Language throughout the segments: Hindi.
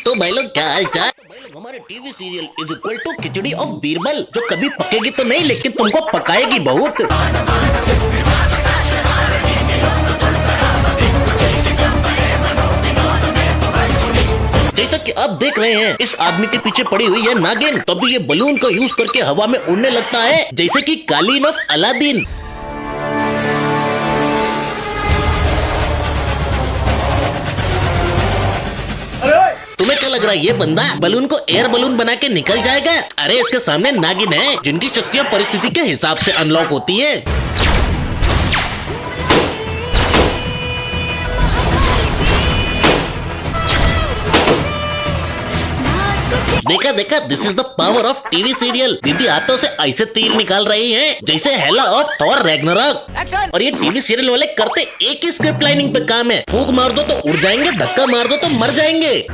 तो भाई लोग क्या हाल चाल। हमारे TV serial is equal to khichdi of Birbal, जो कभी पकेगी तो नहीं लेकिन तुमको पकाएगी बहुत। जैसा कि आप देख रहे हैं, इस आदमी के पीछे पड़ी हुई है नागिन, तभी ये बलून का यूज करके हवा में उड़ने लगता है जैसे कि कालीन ऑफ अलादीन। तुम्हें क्या लग रहा है ये बंदा बलून को एयर बलून बना के निकल जाएगा? अरे इसके सामने नागिन है जिनकी शक्तियाँ परिस्थिति के हिसाब से अनलॉक होती है। देखा देखा, this is the power of TV serial. दीदी हाथों से ऐसे तीर निकाल रही हैं जैसे हेला ऑफ थॉर रैग्नारॉक। और ये टीवी सीरियल वाले करते एक ही स्क्रिप्ट लाइनिंग पे काम है। फूंक मार दो तो उड़ जाएंगे, धक्का मार दो तो मर जाएंगे।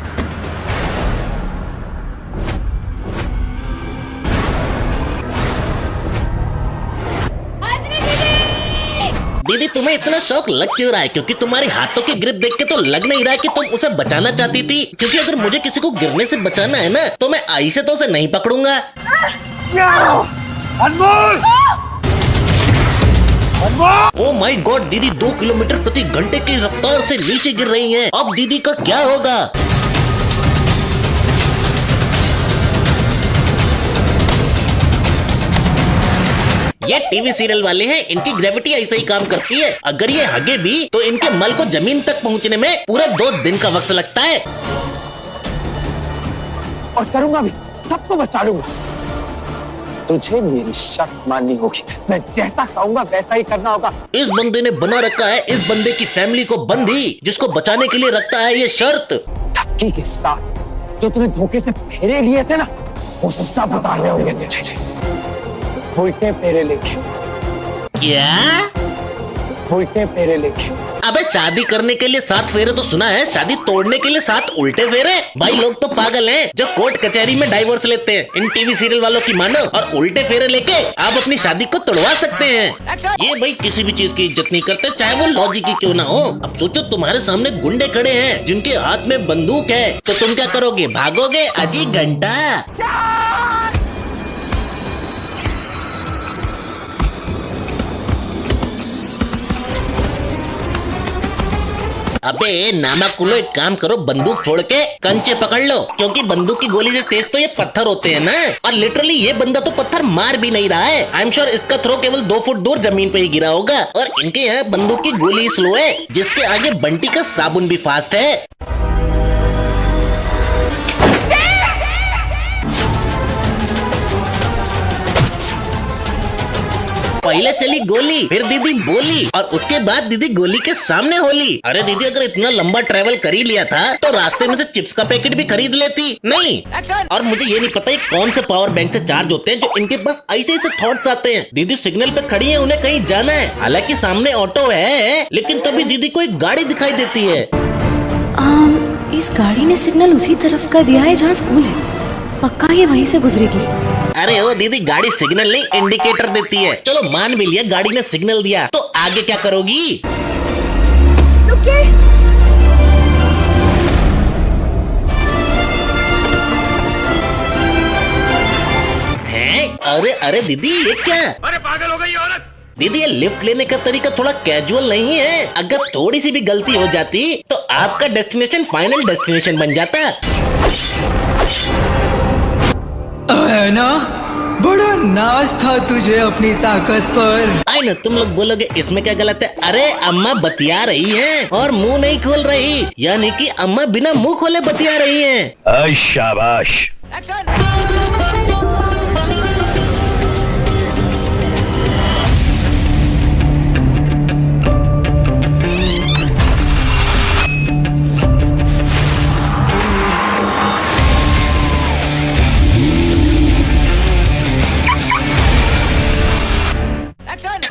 दीदी तुम्हें इतना शौक लग क्यों रहा है? क्योंकि तुम्हारे हाथों की ग्रिप देख के तो लग नहीं रहा है कि तुम उसे बचाना चाहती थी। क्योंकि अगर मुझे किसी को गिरने से बचाना है ना, तो मैं आई से तो उसे नहीं पकड़ूंगा। अनमोल! ओह माय गॉड, दीदी 2 किलोमीटर प्रति घंटे की रफ्तार से नीचे गिर रही हैं। अब दीदी का क्या होगा? ये टीवी सीरियल वाले हैं, इनकी ग्रेविटी ऐसे ही काम करती है। अगर ये हगे भी तो इनके मल को जमीन तक पहुंचने में पूरा 2 दिन का वक्त लगता है। और करूंगा भी, सबको बचा लूंगा। तुझे मेरी शर्त माननी होगी, मैं जैसा कहूंगा वैसा ही करना होगा। इस बंदे ने बना रखा है इस बंदे की फैमिली को बंदी, जिसको बचाने के लिए रखता है ये शर्त। धक्की के साथ जो तूने धोखे से फेरे लिए थे ना, वो सब उतारने होंगे तुझे। उल्टे फेरे लेके। क्या? उल्टे फेरे लेके। अबे शादी करने के लिए 7 फेरे तो सुना है, शादी तोड़ने के लिए 7 उल्टे फेरे? भाई लोग तो पागल हैं जो कोर्ट कचहरी में डाइवोर्स लेते हैं। इन टीवी सीरियल वालों की मानो और उल्टे फेरे लेके आप अपनी शादी को तोड़वा सकते हैं। ये भाई किसी भी चीज की इज्जत नहीं करते, चाहे वो लॉजिक की क्यों ना हो। अब सोचो तुम्हारे सामने गुंडे खड़े हैं जिनके हाथ में बंदूक है, तो तुम क्या करोगे? भागोगे? अजी घंटा। अबे नामाकुलो, एक काम करो, बंदूक छोड़ के कंचे पकड़ लो, क्योंकि बंदूक की गोली से तेज तो ये पत्थर होते हैं ना। और लिटरली ये बंदा तो पत्थर मार भी नहीं रहा है। आई एम श्योर इसका थ्रो केवल 2 फुट दूर जमीन पे ही गिरा होगा। और इनके यहाँ बंदूक की गोली स्लो है, जिसके आगे बंटी का साबुन भी फास्ट है। पहले चली गोली, फिर दीदी बोली, और उसके बाद दीदी गोली के सामने होली। अरे दीदी, अगर इतना लंबा ट्रेवल कर ही लिया था तो रास्ते में से चिप्स का पैकेट भी खरीद लेती। नहीं। और मुझे ये नहीं पता कौन से पावर बैंक से चार्ज होते हैं जो इनके पास ऐसे ऐसे थॉट्स आते हैं। दीदी सिग्नल पे खड़ी है, उन्हें कहीं जाना है, हालांकि सामने ऑटो है, लेकिन तभी दीदी को एक गाड़ी दिखाई देती है। इस गाड़ी ने सिग्नल उसी तरफ का दिया है जहाँ स्कूल है, पक्का ये वहीं से गुजरेगी। अरे ओ दीदी, गाड़ी सिग्नल नहीं इंडिकेटर देती है। चलो मान भी लिया गाड़ी ने सिग्नल दिया, तो आगे क्या करोगी? हैं? अरे अरे दीदी, ये क्या? अरे पागल हो गई औरत। दीदी ये लिफ्ट लेने का तरीका थोड़ा कैजुअल नहीं है। अगर थोड़ी सी भी गलती हो जाती तो आपका डेस्टिनेशन फाइनल डेस्टिनेशन बन जाता। है ना, बड़ा नाज था तुझे अपनी ताकत पर। आई ना, तुम लोग बोलोगे इसमें क्या गलत है? अरे अम्मा बतिया रही हैं और मुंह नहीं खोल रही, यानी कि अम्मा बिना मुंह खोले बतिया रही हैं। शाबाश।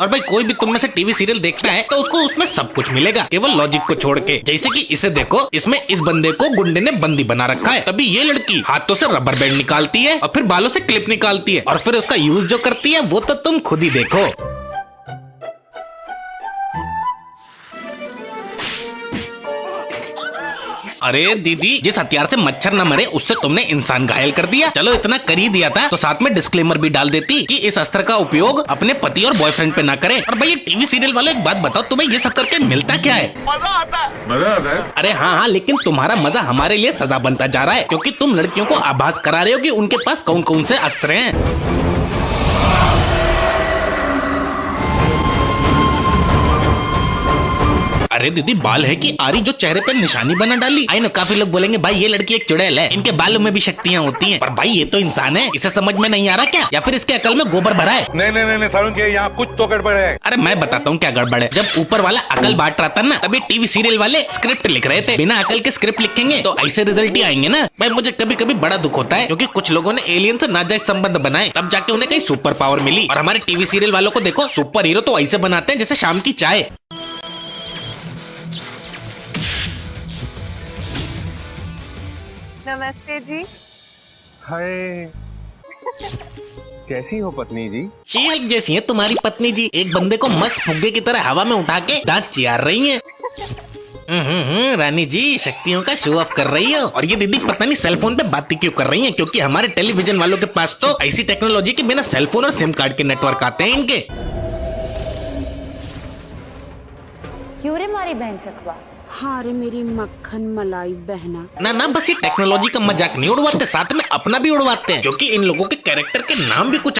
और भाई कोई भी तुम में से टीवी सीरियल देखता है तो उसको उसमें सब कुछ मिलेगा, केवल लॉजिक को छोड़ के। जैसे कि इसे देखो, इसमें इस बंदे को गुंडे ने बंदी बना रखा है, तभी ये लड़की हाथों से रबर बैंड निकालती है और फिर बालों से क्लिप निकालती है और फिर उसका यूज जो करती है वो तो तुम खुद ही देखो। अरे दीदी, जिस हथियार से मच्छर न मरे उससे तुमने इंसान घायल कर दिया। चलो इतना कर ही दिया था तो साथ में डिस्क्लेमर भी डाल देती कि इस अस्त्र का उपयोग अपने पति और बॉयफ्रेंड पे ना करें। और भाई ये टीवी सीरियल वालों, एक बात बताओ, तुम्हें ये सब करके मिलता क्या है? मजा आता है। अरे हाँ, लेकिन तुम्हारा मजा हमारे लिए सजा बनता जा रहा है, क्योंकि तुम लड़कियों को आभास करा रहे हो कि उनके पास कौन कौन से अस्त्र हैं। अरे दीदी, बाल है कि आरी जो चेहरे पे निशानी बना डाली। आई नो काफी लोग बोलेंगे भाई ये लड़की एक चुड़ैल है, इनके बालों में भी शक्तियाँ होती हैं, पर भाई ये तो इंसान है, इसे समझ में नहीं आ रहा क्या? या फिर इसके अकल में गोबर भरा है? नहीं सारुण के यहाँ कुछ तो गड़बड़ है। अरे मैं बताता हूँ क्या गड़बड़ है। जब ऊपर वाला अकल बांट रहा था ना, तभी टीवी सीरियल वाले स्क्रिप्ट लिख रहे थे। बिना अकल के स्क्रिप्ट लिखेंगे तो ऐसे रिजल्ट ही आएंगे ना। भाई मुझे कभी कभी बड़ा दुख होता है, क्योंकि कुछ लोगों ने एलियन से नाजायज संबंध बनाए, तब जाके उन्हें कहीं सुपर पावर मिली। और हमारे टीवी सीरियल वालों को देखो, सुपर हीरो तो ऐसे बनाते हैं जैसे शाम की चाय। नमस्ते जी। हाय, कैसी हो पत्नी जी? शेर जैसी है तुम्हारी पत्नी जी, एक बंदे को मस्त फुग्गे की तरह हवा में उठा के दांत चियार रही हैं। रानी जी शक्तियों का शो ऑफ कर रही हो। और ये दीदी पता नहीं सेलफोन पे बातें क्यों कर रही हैं, क्योंकि हमारे टेलीविजन वालों के पास तो ऐसी टेक्नोलॉजी के बिना सेलफोन और सिम कार्ड के नेटवर्क आते हैं इनके। क्यों रे मारी बहन चकवा? हाँ रे मेरी मक्खन मलाई बहना। ना बस ये टेक्नोलॉजी का मजाक नहीं उड़वाते, साथ में अपना भी उड़वाते हैं, क्योंकि इन लोगों के कैरेक्टर के नाम भी कुछ